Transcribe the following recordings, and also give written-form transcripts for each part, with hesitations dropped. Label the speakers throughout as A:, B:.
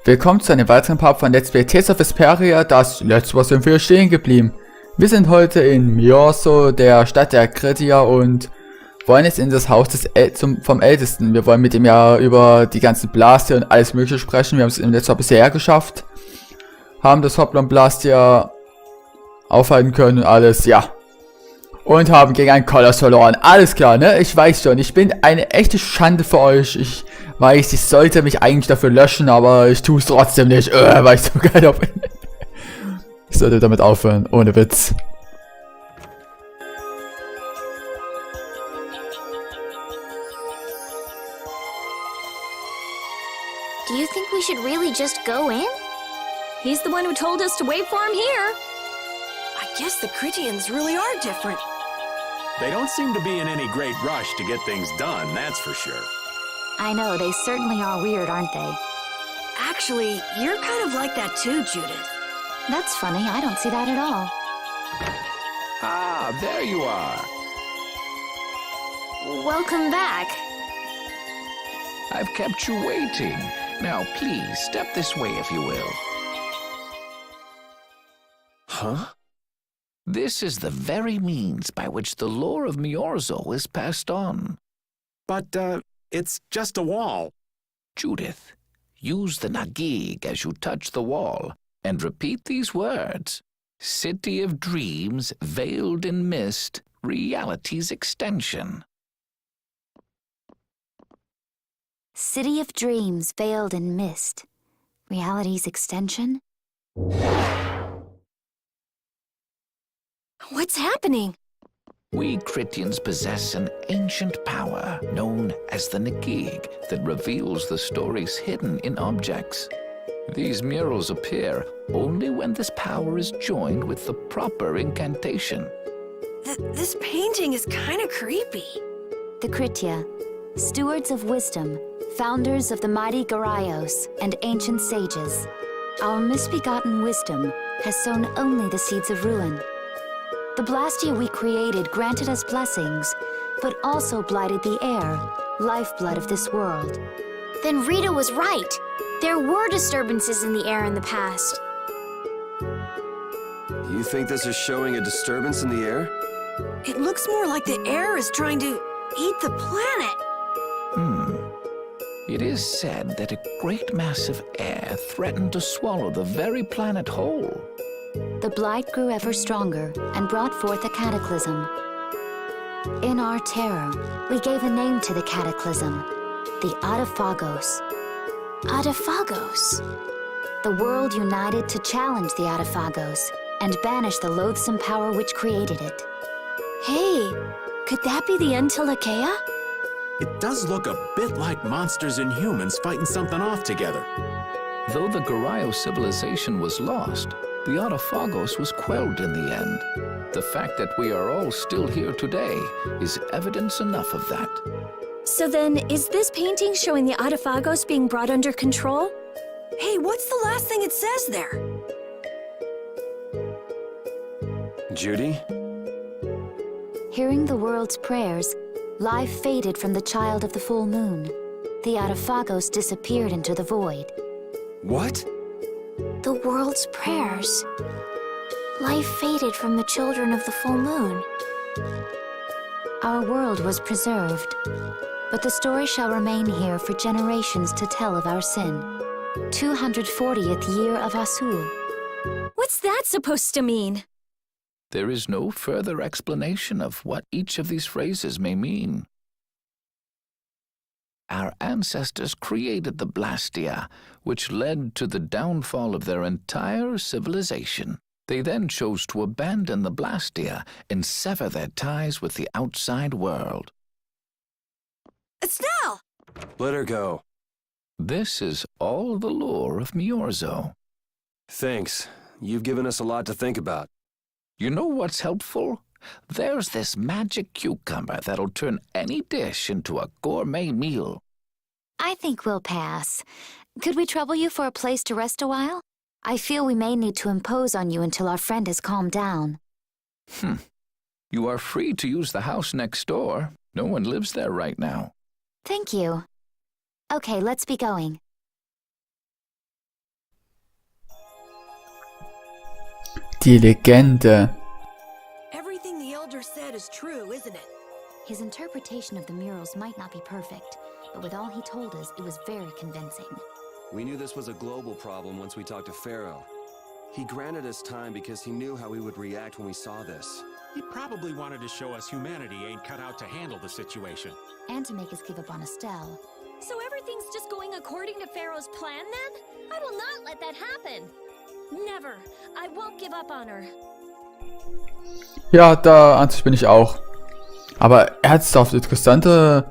A: Willkommen zu einem weiteren Part von Let's Play Vesperia. Das letzte Mal sind wir stehen geblieben. Wir sind heute in Myorzo, der Stadt der Kritier, und wollen jetzt in das Haus des vom Ältesten. Wir wollen mit ihm ja über die ganzen Blaster und alles mögliche sprechen. Wir haben es im letzten Mal bisher geschafft. Haben das Hoplon Blaster aufhalten können und alles, ja. Und haben gegen einen Koloss verloren. Alles klar, ne? Ich weiß schon, ich bin eine echte Schande für euch. Ich weiß, ich sollte mich eigentlich dafür löschen, aber ich tue es trotzdem nicht, weil ich so geil auf bin. Ich sollte damit aufhören, ohne Witz.
B: Do you think we should really just go in?
C: He's the one who told us to wait for him here.
D: I guess the Critians really are different.
E: They don't seem to be in any great rush to get things done, that's for sure.
B: I know, they certainly are weird, aren't they?
D: Actually, you're kind of like that too, Judith.
B: That's funny, I don't see that at all.
E: Ah, there you are.
B: Welcome back.
F: I've kept you waiting. Now, please, step this way if you will.
E: Huh?
F: This is the very means by which the lore of Myorzo is passed on.
E: But, it's just a wall.
F: Judith, use the nagig as you touch the wall, and repeat these words. City of dreams, veiled in mist, reality's extension.
B: City of dreams veiled in mist. Reality's extension?
D: What's happening?
F: We Critians possess an ancient power known as the nagig that reveals the stories hidden in objects. These murals appear only when this power is joined with the proper incantation.
D: This painting is kind of creepy.
B: The Kritia, stewards of wisdom, founders of the mighty Garaios and ancient sages. Our misbegotten wisdom has sown only the seeds of ruin. The Blastia we created granted us blessings, but also blighted the air, lifeblood of this world.
G: Then Rita was right. There were disturbances in the air in the past.
H: You think this is showing a disturbance in the air?
D: It looks more like the air is trying to eat the planet.
F: It is said that a great mass of air threatened to swallow the very planet whole.
B: The blight grew ever stronger and brought forth a cataclysm. In our terror, we gave a name to the cataclysm, the Apaphagos.
G: Apaphagos.
B: The world united to challenge the Apaphagos and banish the loathsome power which created it.
G: Hey, could that be the Entelekea?
E: It does look a bit like monsters and humans fighting something off together.
F: Though the Garaio civilization was lost, the Apaphagos was quelled in the end. The fact that we are all still here today is evidence enough of that.
C: So then, is this painting showing the Apaphagos being brought under control?
D: Hey, what's the last thing it says there?
H: Judy?
B: Hearing the world's prayers, life faded from the child of the full moon. The Apaphagos disappeared into the void.
H: What?
G: The world's prayers. Life faded from the children of the full moon.
B: Our world was preserved, but the story shall remain here for generations to tell of our sin. 240th year of Asul.
C: What's that supposed to mean?
F: There is no further explanation of what each of these phrases may mean. Our ancestors created the Blastia, which led to the downfall of their entire civilization. They then chose to abandon the Blastia and sever their ties with the outside world.
D: Estelle!
H: Let her go.
F: This is all the lore of Myorzo.
H: Thanks. You've given us a lot to think about.
F: You know what's helpful? There's this magic cucumber that'll turn any dish into a gourmet meal.
B: I think we'll pass. Could we trouble you for a place to rest a while? I feel we may need to impose on you until our friend has calmed down.
F: You are free to use the house next door. No one lives there right now.
B: Thank you. Okay, let's be going.
A: Die Legende.
D: Everything the Elder said is true, isn't it?
B: His interpretation of the murals might not be perfect, but with all he told us, it was very convincing.
H: We knew this was a global problem once we talked to Pharaoh. He granted us time because he knew how we would react when we saw this.
E: He probably wanted to show us humanity ain't cut out to handle the situation.
B: And to make us give up on Estelle.
C: So everything's just going according to Pharaoh's plan then? I will not let that happen. Never. I won't give up on her.
A: Ja, da an sich bin ich auch. Aber ernsthaft, interessante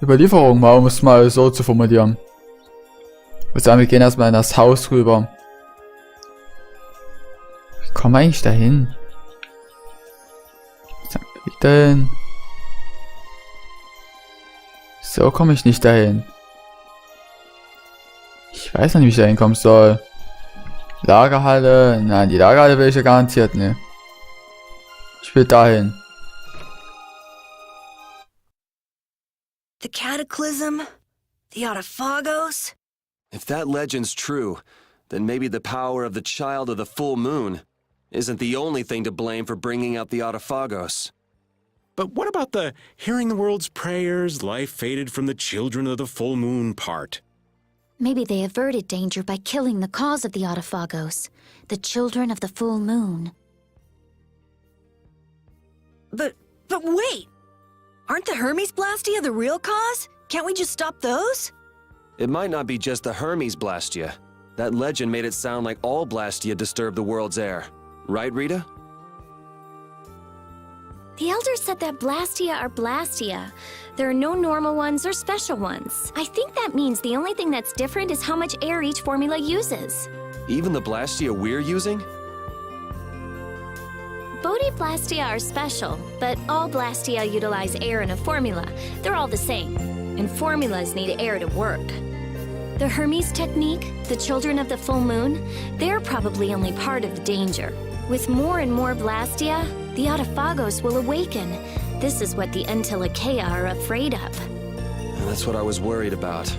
A: Überlieferung, mal, um es mal so zu formulieren. Ich würde sagen, wir gehen erstmal in das Haus rüber. Wie kommen wir eigentlich dahin? Wie denn? So komme ich nicht dahin. Ich weiß noch nicht, wie ich da hinkommen soll. Lagerhalle? Nein, die Lagerhalle will ich ja garantiert nicht. Ich will dahin.
D: The Cataclysm? The Apaphagos?
H: If that legend's true, then maybe the power of the child of the full moon isn't the only thing to blame for bringing out the Apaphagos.
E: But what about the hearing the world's prayers, life faded from the children of the full moon part?
B: Maybe they averted danger by killing the cause of the Apaphagos, the children of the full moon.
D: But wait! Aren't the Hermes Blastia the real cause? Can't we just stop those?
H: It might not be just the Hermes Blastia. That legend made it sound like all Blastia disturb the world's air. Right, Rita?
C: The Elder said that Blastia are Blastia. There are no normal ones or special ones. I think that means the only thing that's different is how much air each formula uses.
H: Even the Blastia we're using?
C: Blastia are special, but all Blastia utilize air in a formula. They're all the same, and formulas need air to work. The Hermes technique, the children of the full moon, they're probably only part of the danger. With more and more Blastia, the Apaphagos will awaken. This is what the Estellee are afraid of.
H: And that's what I was worried about.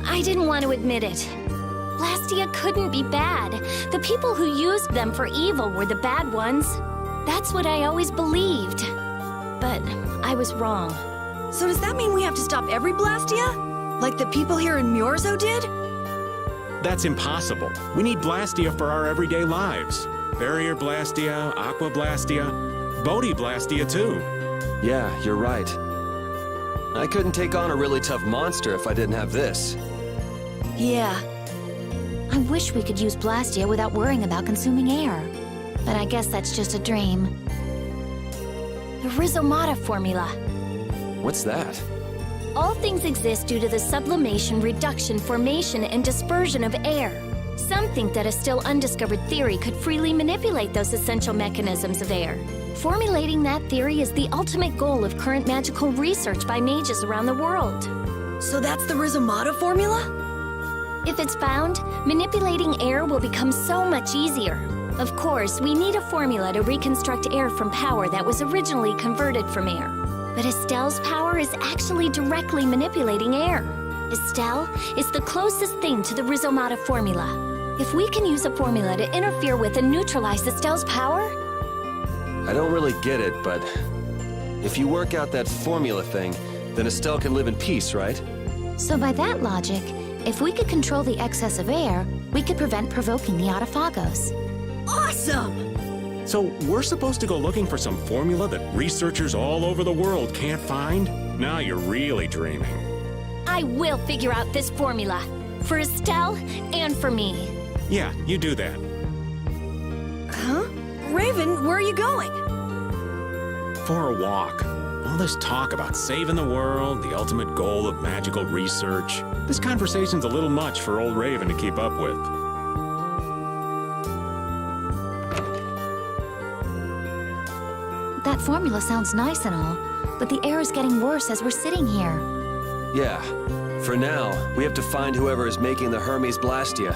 C: I didn't want to admit it. Blastia couldn't be bad. The people who used them for evil were the bad ones. That's what I always believed. But I was wrong.
D: So does that mean we have to stop every Blastia? Like the people here in Myorzo did?
E: That's impossible. We need Blastia for our everyday lives. Barrier Blastia, Aqua Blastia, Bodhi Blastia too.
H: Yeah, you're right. I couldn't take on a really tough monster if I didn't have this.
D: Yeah.
B: I wish we could use Blastia without worrying about consuming air. But I guess that's just a dream.
C: The Rhizomata formula.
H: What's that?
C: All things exist due to the sublimation, reduction, formation, and dispersion of air. Some think that a still undiscovered theory could freely manipulate those essential mechanisms of air. Formulating that theory is the ultimate goal of current magical research by mages around the world.
D: So that's the Rhizomata formula?
C: If it's found, manipulating air will become so much easier. Of course, we need a formula to reconstruct air from power that was originally converted from air. But Estelle's power is actually directly manipulating air. Estelle is the closest thing to the Rhizomata formula. If we can use a formula to interfere with and neutralize Estelle's power...
H: I don't really get it, but if you work out that formula thing, then Estelle can live in peace, right?
B: So by that logic, if we could control the excess of air, we could prevent provoking the Apaphagos.
D: Awesome!
E: So we're supposed to go looking for some formula that researchers all over the world can't find? Now you're really dreaming.
C: I will figure out this formula. For Estelle and for me.
E: Yeah, you do that.
D: Huh? Raven, where are you going?
E: For a walk. All this talk about saving the world, the ultimate goal of magical research. This conversation's a little much for old Raven to keep up with.
B: That formula sounds nice and all, but the air is getting worse as we're sitting here.
H: Yeah. For now, we have to find whoever is making the Hermes Blastia.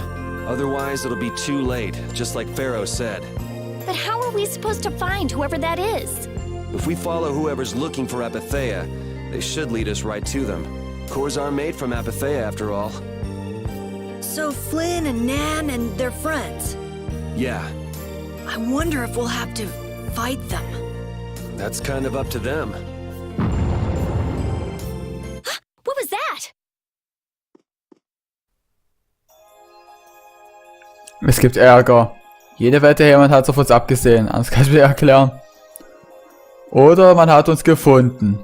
H: Otherwise, it'll be too late, just like Pharaoh said.
C: But how are we supposed to find whoever that is?
H: If we follow whoever's looking for Apatheia, they should lead us right to them. Cores are made from Apatheia, after all.
D: So Flynn and Nan and their friends.
H: Yeah,
D: I wonder if we'll have to fight them.
H: that's kind of up to them.
C: What was that?
A: Es gibt Ärger. Jede Wette, jemand hat auf uns abgesehen. Anders kann ich mir erklären. Oder man hat uns gefunden.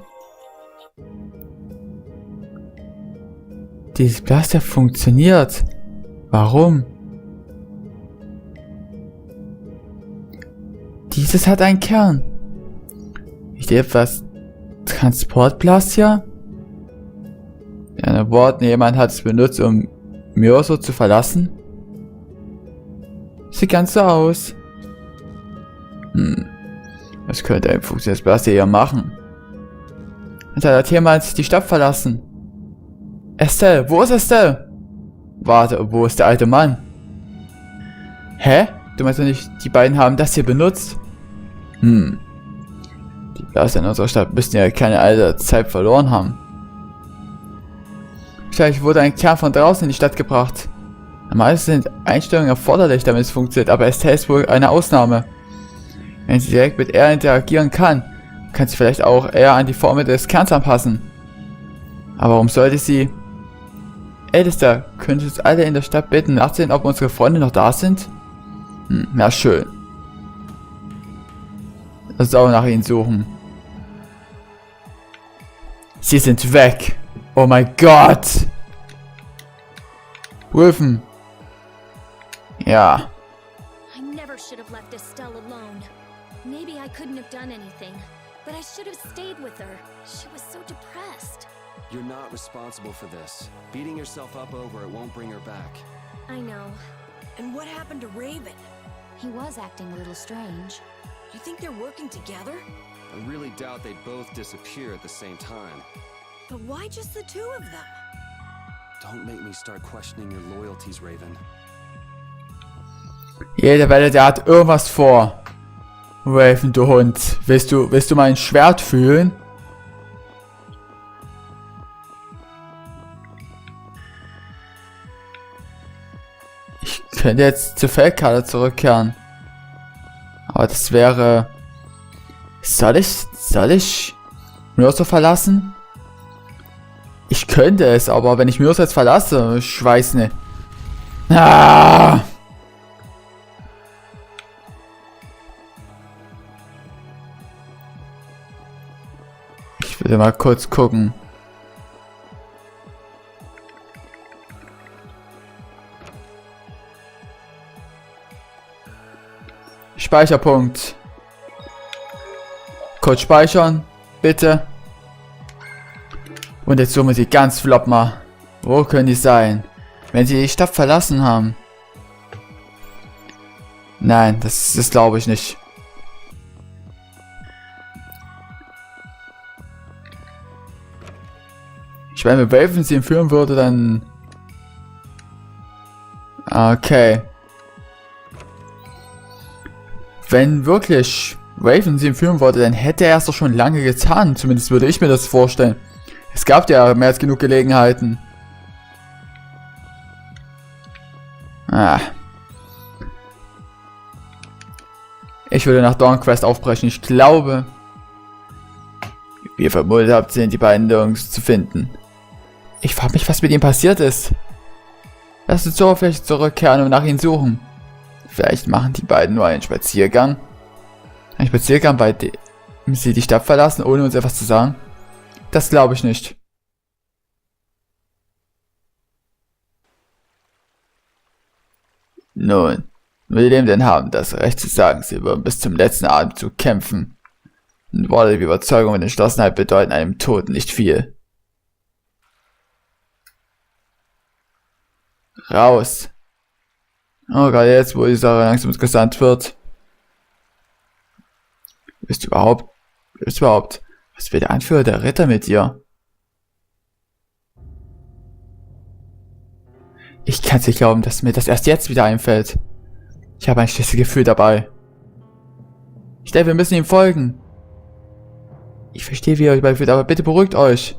A: Dieses Blaster funktioniert. Warum? Dieses hat einen Kern. Ist etwas Transportblaster? In anderen Worten, jemand hat es benutzt, um Myorzo zu verlassen. Sieht ganz so aus. Was könnte ein funktionierendes Blaster hier machen? Und hat jemand die Stadt verlassen? Estelle, wo ist Estelle? Warte, wo ist der alte Mann? Hä? Du meinst doch nicht, die beiden haben das hier benutzt? Die Blaster in unserer Stadt müssten ja keine alte Zeit verloren haben. Vielleicht wurde ein Kern von draußen in die Stadt gebracht. Normalerweise sind Einstellungen erforderlich, damit es funktioniert, aber Estelle ist wohl eine Ausnahme. Wenn sie direkt mit R interagieren kann, kann sie vielleicht auch eher an die Formel des Kerns anpassen. Aber warum sollte sie... Ältester, könntest du uns alle in der Stadt bitten, nachsehen, ob unsere Freunde noch da sind? Na schön. Lass uns auch nach ihnen suchen. Sie sind weg. Oh mein Gott. Rufen. Ja.
C: I never should have left Estelle alone. Maybe I couldn't have done anything, but I should have stayed with her. She was so depressed.
H: You're not responsible for this. Beating yourself up over it won't bring her back.
C: I know.
D: And what happened to Raven?
B: He was acting a little strange.
D: You think they're working together?
H: I really doubt they'd both disappear at the same time.
D: But why just the two of them?
H: Don't make me start questioning your loyalties, Raven.
A: Jede Welle, der hat irgendwas vor. Raven, du Hund. Willst du mein Schwert fühlen? Ich könnte jetzt zur Feldkarte zurückkehren. Aber das wäre... Soll ich Myorzo verlassen? Ich könnte es, aber wenn ich Myorzo jetzt verlasse, ich weiß nicht. Ah! Ich will mal kurz gucken. Speicherpunkt. Kurz speichern, bitte. Und jetzt suchen wir sie ganz flott mal. Wo können die sein? Wenn sie die Stadt verlassen haben. Nein, das glaube ich nicht. Ich meine, wenn Raven sie entführen würde, dann... Okay. Wenn wirklich Raven sie entführen wollte, dann hätte er es doch schon lange getan. Zumindest würde ich mir das vorstellen. Es gab ja mehr als genug Gelegenheiten. Ich würde nach Dawn Quest aufbrechen. Ich glaube, wie ihr vermutet habt, sind die beiden nirgends zu finden. Ich frage mich, was mit ihnen passiert ist. Lasst uns zur Oberfläche zurückkehren und nach ihnen suchen. Vielleicht machen die beiden nur einen Spaziergang. Ein Spaziergang, bei dem sie die Stadt verlassen, ohne uns etwas zu sagen? Das glaube ich nicht. Nun, wir Lebenden haben das Recht zu sagen, sie würden bis zum letzten Atemzug kämpfen. Und Worte wie Überzeugung und Entschlossenheit bedeuten einem Toten nicht viel. Raus. Oh, gerade jetzt, wo die Sache langsam interessant wird. Wisst ihr überhaupt, was will der Anführer der Ritter mit dir? Ich kann's nicht glauben, dass mir das erst jetzt wieder einfällt. Ich habe ein schlechtes Gefühl dabei. Ich denke, wir müssen ihm folgen. Ich verstehe, wie ihr euch bald fühlt, aber bitte beruhigt euch.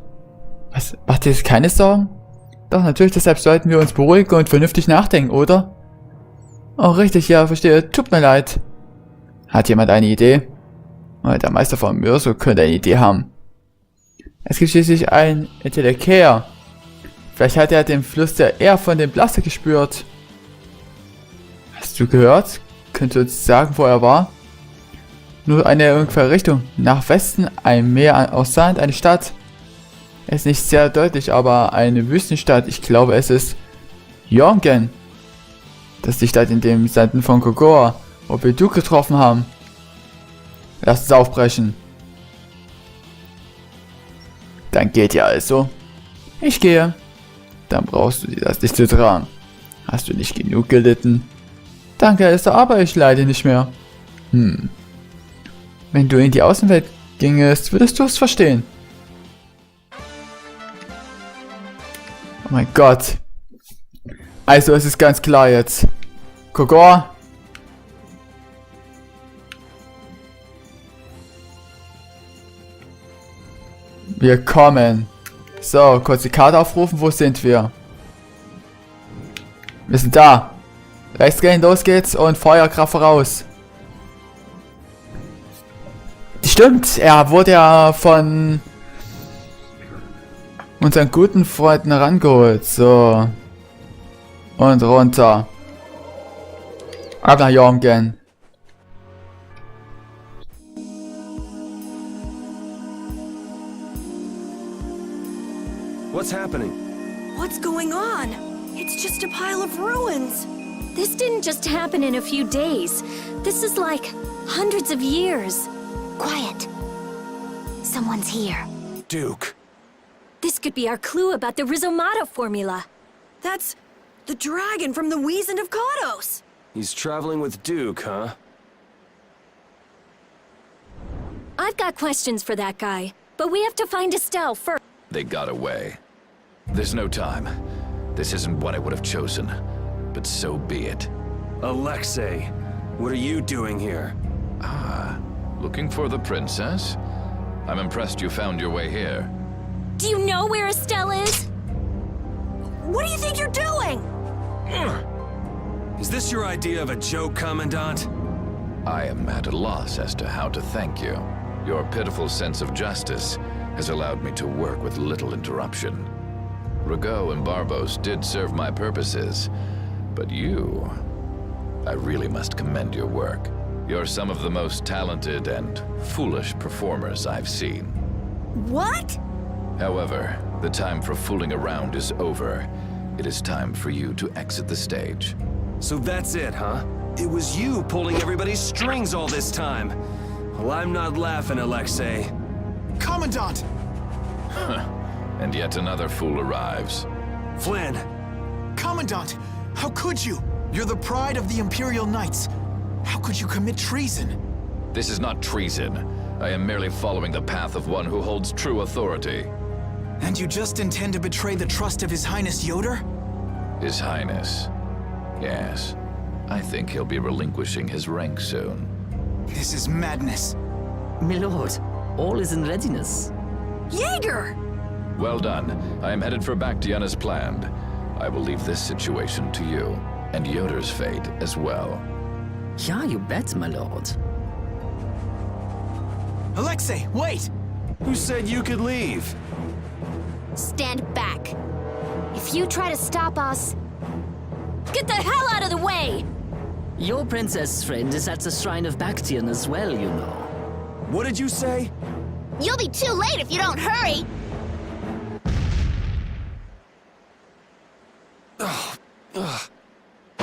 A: Was, macht ihr jetzt keine Sorgen? Doch natürlich, deshalb sollten wir uns beruhigen und vernünftig nachdenken, oder? Oh, richtig, ja, verstehe. Tut mir leid. Hat jemand eine Idee? Oh, der Meister von Myorzo könnte eine Idee haben. Es gibt schließlich einen Estellee. Vielleicht hat er den Fluss der eher von dem Blaster gespürt. Hast du gehört? Könntest du uns sagen, wo er war? Nur eine ungefähre Richtung. Nach Westen ein Meer aus Sand, eine Stadt. Es ist nicht sehr deutlich, aber eine Wüstenstadt. Ich glaube, es ist Jorgen. Das ist die Stadt in dem Sanden von Kogoa, wo wir Duke getroffen haben. Lass uns aufbrechen. Dann geht ihr also. Ich gehe. Dann brauchst du dir das nicht zu tragen. Hast du nicht genug gelitten? Danke, Esther, aber ich leide nicht mehr. Wenn du in die Außenwelt gingest, würdest du es verstehen. Oh mein Gott. Also es ist ganz klar jetzt. Kogor. Wir kommen. So, kurz die Karte aufrufen. Wo sind wir? Wir sind da. Rechts gehen, los geht's und Feuerkraft voraus. Stimmt, er wurde ja von unseren guten Freunden herangeholt. So. Und runter. Ab nach Jorgen.
H: What's happening?
D: What's going on? It's just a pile of ruins.
C: This didn't just happen in a few days. This is like hundreds of years.
G: Quiet. Someone's here.
H: Duke.
C: This could be our clue about the Rhizomato formula.
D: That's the dragon from the Weasand of Kados.
H: He's traveling with Duke, huh?
C: I've got questions for that guy, but we have to find Estelle first.
F: They got away. There's no time. This isn't what I would have chosen, but so be it.
H: Alexei, what are you doing here?
F: Looking for the princess? I'm impressed you found your way here.
C: Do you know where Estelle is?
D: What do you think you're doing?
H: Is this your idea of a joke, Commandant?
F: I am at a loss as to how to thank you. Your pitiful sense of justice has allowed me to work with little interruption. Rigaud and Barbos did serve my purposes, but you... I really must commend your work. You're some of the most talented and foolish performers I've seen.
D: What?
F: However, the time for fooling around is over. It is time for you to exit the stage.
H: So that's it, huh? It was you pulling everybody's strings all this time. Well, I'm not laughing, Alexei.
I: Commandant!
F: And yet another fool arrives.
H: Flynn!
I: Commandant! How could you? You're the pride of the Imperial Knights. How could you commit treason?
F: This is not treason. I am merely following the path of one who holds true authority.
I: And you just intend to betray the trust of His Highness Yoder?
F: His Highness. Yes. I think he'll be relinquishing his rank soon.
I: This is madness.
J: Milord, all is in readiness.
D: Jaeger!
F: Well done. I am headed for Baction as planned. I will leave this situation to you, and Yoder's fate as well.
J: Ja, you bet, my lord.
I: Alexei, wait!
H: Who said you could leave?
B: Stand back. If you try to stop us,
C: Get the hell out of the way!
J: Your princess friend is at the Shrine of Baction as well, you know.
H: What did you say?
B: you'll be too late if you don't hurry.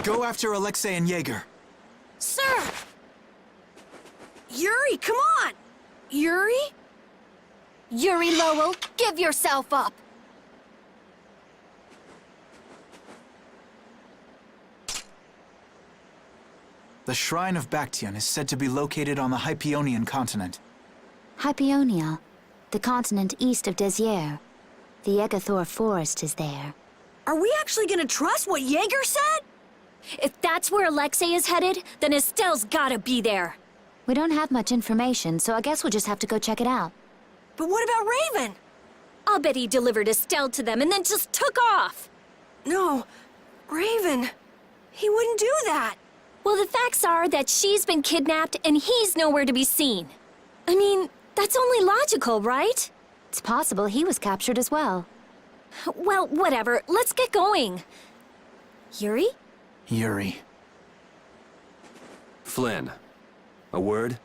I: Go after Alexei and Jaeger.
D: Sir! Yuri, come on! Yuri?
B: Yuri Lowell, give yourself up.
I: The Shrine of Baction is said to be located on the Hyperionian continent.
B: Hypionia, the continent east of Desier. The Egathor forest is there.
D: Are we actually gonna trust what Jaeger said?
C: If that's where Alexei is headed, then Estelle's gotta be there.
B: We don't have much information, so I guess we'll just have to go check it out.
D: But what about Raven?
C: I'll bet he delivered Estelle to them and then just took off.
D: No. Raven. He wouldn't do that.
C: Well, the facts are that she's been kidnapped and he's nowhere to be seen. I mean, that's only logical, right?
B: It's possible he was captured as well.
C: Well, whatever. Let's get going. Yuri?
I: Yuri.
H: Flynn. A word?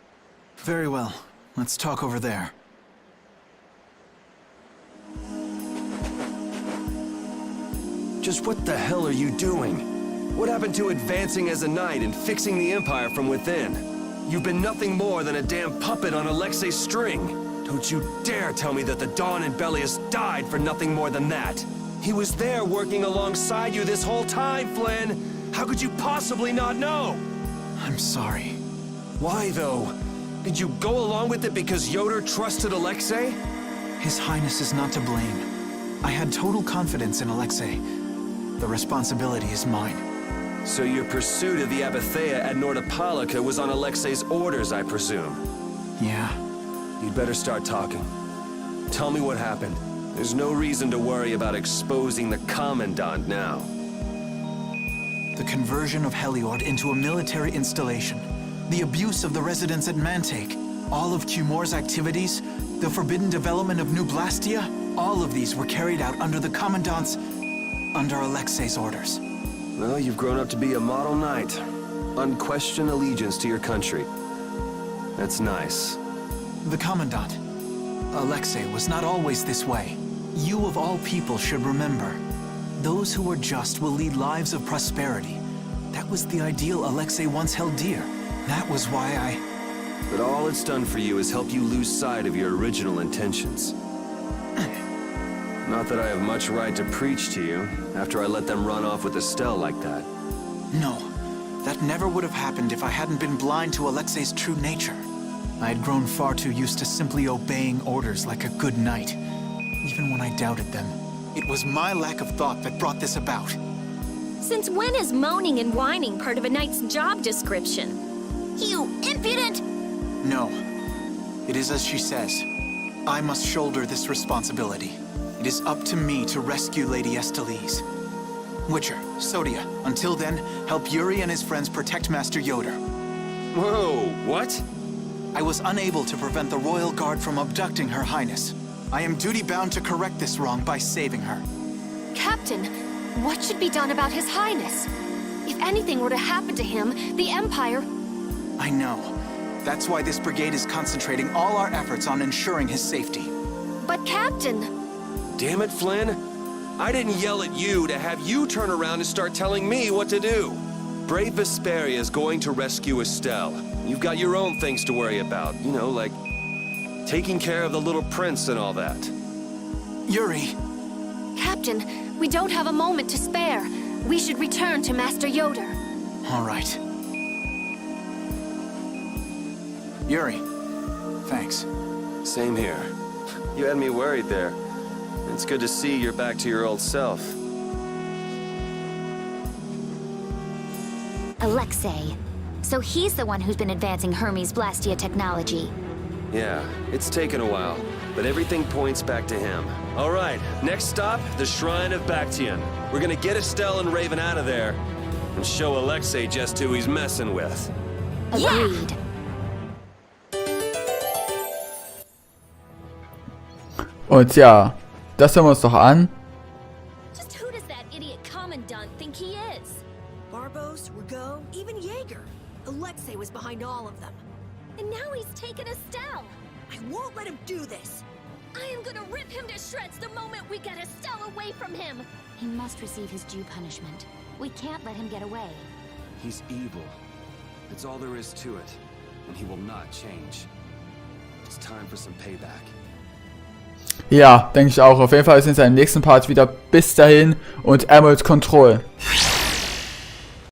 I: Very well. Let's talk over there.
H: Just what the hell are you doing? What happened to advancing as a knight and fixing the Empire from within? You've been nothing more than a damn puppet on Alexei's string. Don't you dare tell me that the Dawn and Bellius died for nothing more than that. He was there working alongside you this whole time, Flynn. How could you possibly not know?
I: I'm sorry.
H: Why, though? Did you go along with it because Yoder trusted Alexei?
I: His Highness is not to blame. I had total confidence in Alexei. The responsibility is mine.
H: So your pursuit of the Apatheia at Nordopolica was on Alexei's orders, I presume?
I: Yeah.
H: You'd better start talking. Tell me what happened. There's no reason to worry about exposing the Commandant now.
I: The conversion of Heliord into a military installation. The abuse of the residents at Mantake. All of Cumor's activities. The forbidden development of New Blastia. All of these were carried out under the Commandant's... under Alexei's orders.
H: Well, you've grown up to be a model knight. Unquestioned allegiance to your country. That's nice.
I: The Commandant. Alexei was not always this way. You of all people should remember. Those who are just will lead lives of prosperity. That was the ideal Alexei once held dear. That was why I...
H: But all it's done for you is help you lose sight of your original intentions. Not that I have much right to preach to you, after I let them run off with Estelle like that.
I: No. That never would have happened if I hadn't been blind to Alexei's true nature. I had grown far too used to simply obeying orders like a good knight, even when I doubted them. It was my lack of thought that brought this about.
C: Since when is moaning and whining part of a knight's job description?
G: You impudent!
I: No. It is as she says. I must shoulder this responsibility. It is up to me to rescue Lady Estellee. Witcher, Sodia, until then, help Yuri and his friends protect Master Yoder.
H: Whoa, what?
I: I was unable to prevent the Royal Guard from abducting Her Highness. I am duty-bound to correct this wrong by saving her.
K: Captain, what should be done about His Highness? If anything were to happen to him, the Empire...
I: I know. That's why this brigade is concentrating all our efforts on ensuring his safety.
K: But Captain...
H: Damn it, Flynn. I didn't yell at you to have you turn around and start telling me what to do. Brave Vesperia is going to rescue Estelle. You've got your own things to worry about. You know, like taking care of the little prince and all that.
I: Yuri!
K: Captain, we don't have a moment to spare. We should return to Master Yoder.
I: All right. Yuri, thanks.
H: Same here. You had me worried there. It's good to see you're back to your old self.
B: Alexei. So he's the one who's been advancing Hermes Blastia technology.
H: Yeah, it's taken a while, but everything points back to him. All right, next stop, the Shrine of Baction. We're gonna get Estelle and Raven out of there and show Alexei just who he's messing with.
B: Agreed.
A: Und ja, das hören wir uns doch an.
C: Just who does that idiot Commandant think he is?
D: Barbos, Rigaud, even Jaeger. Alexei was behind all of them.
C: And now he's taken Estelle.
D: I won't let him do this.
C: I am gonna rip him to shreds the moment we get Estelle away from him.
B: He must receive his due punishment. We can't let him get away.
H: He's evil. That's all there is to it. And he will not change. It's time for some payback.
A: Ja, denke ich auch. Auf jeden Fall sind wir im nächsten Part wieder. Bis dahin und Emerald Control.